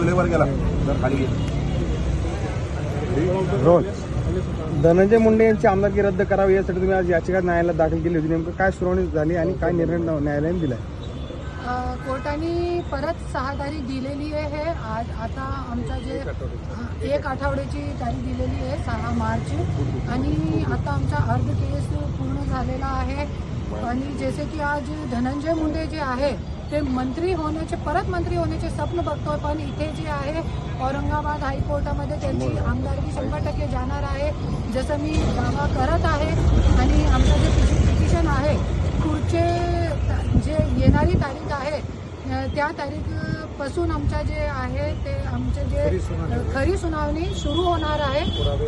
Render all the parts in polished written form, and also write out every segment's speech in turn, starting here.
Flavour गेला जर खाली गेला. धनंजय मुंडे यांची आमदारकी रद्द करावी यासाठी तुम्ही आज याचिका न्यायालयात दाखल केली होती. नेमकं काय सुनावणी झाली आणि काय निर्णय न्यायालयाने दिलाय? कोर्टाने परत 6 तारीख दिलेली आहे. आज आता आमचा जे 1 आठवड्याची तारीख दिलेली आहे 6 मार्च आणि आता आमचा अर्ध केस पूर्ण झालेला आहे. आणि जसे की आज धनंजय मुंडे जे आहे ते परत मंत्री होण्याचे स्वप्न बघतोय, पण इथे जे आहे औरंगाबाद हायकोर्टामध्ये त्यांची आमदारकी 100% जाणार आहे जसं मी दावा करत आहे. आणि आमचं जे पिटिशन आहे पुढचे जे येणारी तारीख आहे त्या तारीखपासून आमच्या जे आहे ते आमचे जे खरी सुनावणी सुरू होणार आहे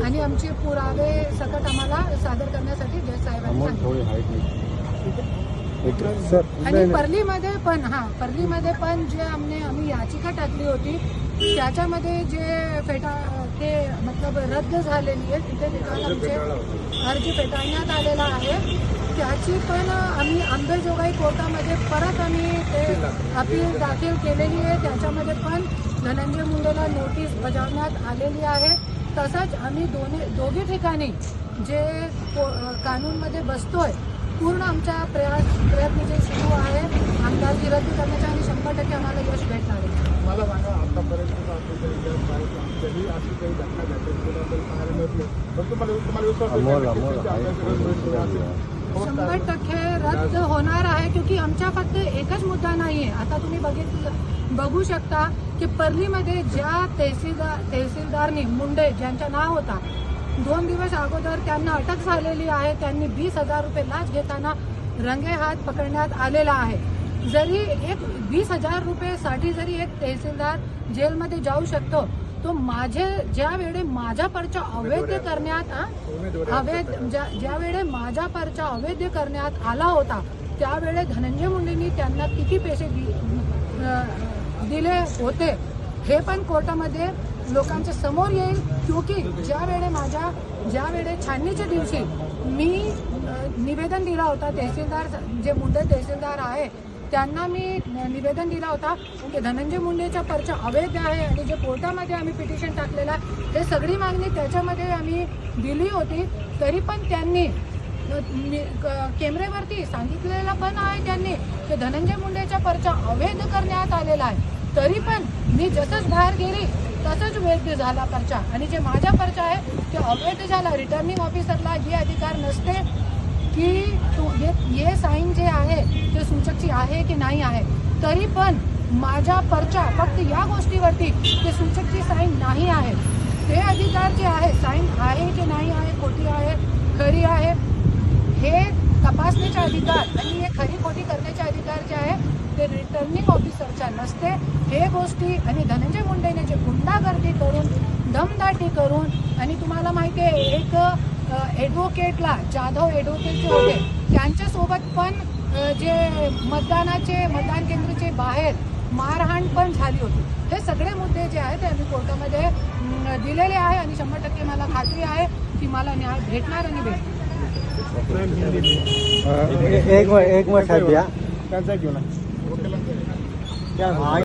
आणि आमचे पुरावे सकट आम्हाला सादर करण्यासाठी जज साहेबांनी सांगितले. आणि परलीमध्ये पण जे आम्ही याचिका टाकली होती त्याच्यामध्ये जे ते मतलब रद्द झालेली आहे तिथे निकाल आमचे अर्ज फेटाळण्यात आलेला आहे. त्याची पण आम्ही अंबेजोगाई कोर्टामध्ये परत आम्ही ते अपील दाखल केलेली आहे. त्याच्यामध्ये पण धनंजय मुंडेला नोटीस बजावण्यात आलेली आहे. तसंच आम्ही दोघी ठिकाणी जे कानूनमध्ये बसतोय पूर्ण आमच्या प्रयत्न जे सुरू आहे आमदारकी रद्द करण्याच्या आणि 100% आम्हाला यश भेटणार आहे. मला सांगा, आतापर्यंत कधी अशी काही घटना घडली 100% रद्द होणार आहे. क्योंकि आमच्या फक्त एकच मुद्दा नाही आहे. आता तुम्ही बघू शकता की परलीमध्ये ज्या तहसीलदारनी मुंडे ज्यांचं नाव होता 2 दिवस अगोदर त्यांना अटक झालेली आहे. त्यांनी 20,000 रुपये लाच घेताना रंगेहात पकडण्यात आलेला आहे. जरी 20,000 रुपयेसाठी जरी एक तहसीलदार जेलमध्ये जाऊ शकतो तो ज्या वेळी माझा पर्चा अवैध करण्यात आला होता त्यावेळे धनंजय मुंडेंनी त्यांना किती पैसे दिले होते हे पण कोर्टामध्ये लोकांच्या समोर येईल. क्योंकि ज्या वेळे छाननीच्या दिवशी मी निवेदन दिला होता तहसीलदार जे मुंडे तहसीलदार आहे त्यांना मी निवेदन दिला होता की धनंजय मुंडेचा पर्चा अवैध आहे आणि जे कोर्टामध्ये आम्ही पिटिशन टाकलेला हे सगळी मागणी त्याच्यामध्ये आम्ही दिली होती. तरी पण त्यांनी कॅमेऱ्यावरती सांगितलेलं पण आहे त्यांनी की धनंजय मुंडेचा पर्चा अवैध करण्यात आलेला आहे. तरी पण मी जसंच बाहेर गेली तसंच वैध झाला पर्चा आणि जे माझा पर्चा आहे ते अवैध झाला. रिटर्निंग ऑफिसरला हे अधिकार नसते की हे साईन जे आहे ते सूचकची आहे की नाही आहे. तरी पण माझा पर्चा फक्त या गोष्टीवरती ते सूचकची साईन नाही आहे. ते अधिकार जे आहे साईन आहे की नाही आहे, खोटी आहे खरी आहे हे तपासण्याचे अधिकार आणि हे खरी खोटी करण्याचे अधिकार जे आहे ते रिटर्निंग ऑफिसरच्या नसते. हे गोष्टी आणि धनंजय मुंडेने जे गुंडागर्दी करून दमदाटी करून आणि तुम्हाला माहिती आहे एक ॲडव्होकेटला जाधव ॲडव्होकेट जे होते त्यांच्यासोबत पण जे मतदान केंद्राचे बाहेर मारहाण पण झाली होती. हे सगळे मुद्दे जे आहेत ते आम्ही कोर्टामध्ये दिलेले आहे आणि 100% मला खात्री आहे की मला न्याय भेटणार आणि भेटणार. एक मिनिट साहेब या त्यांचा घेऊन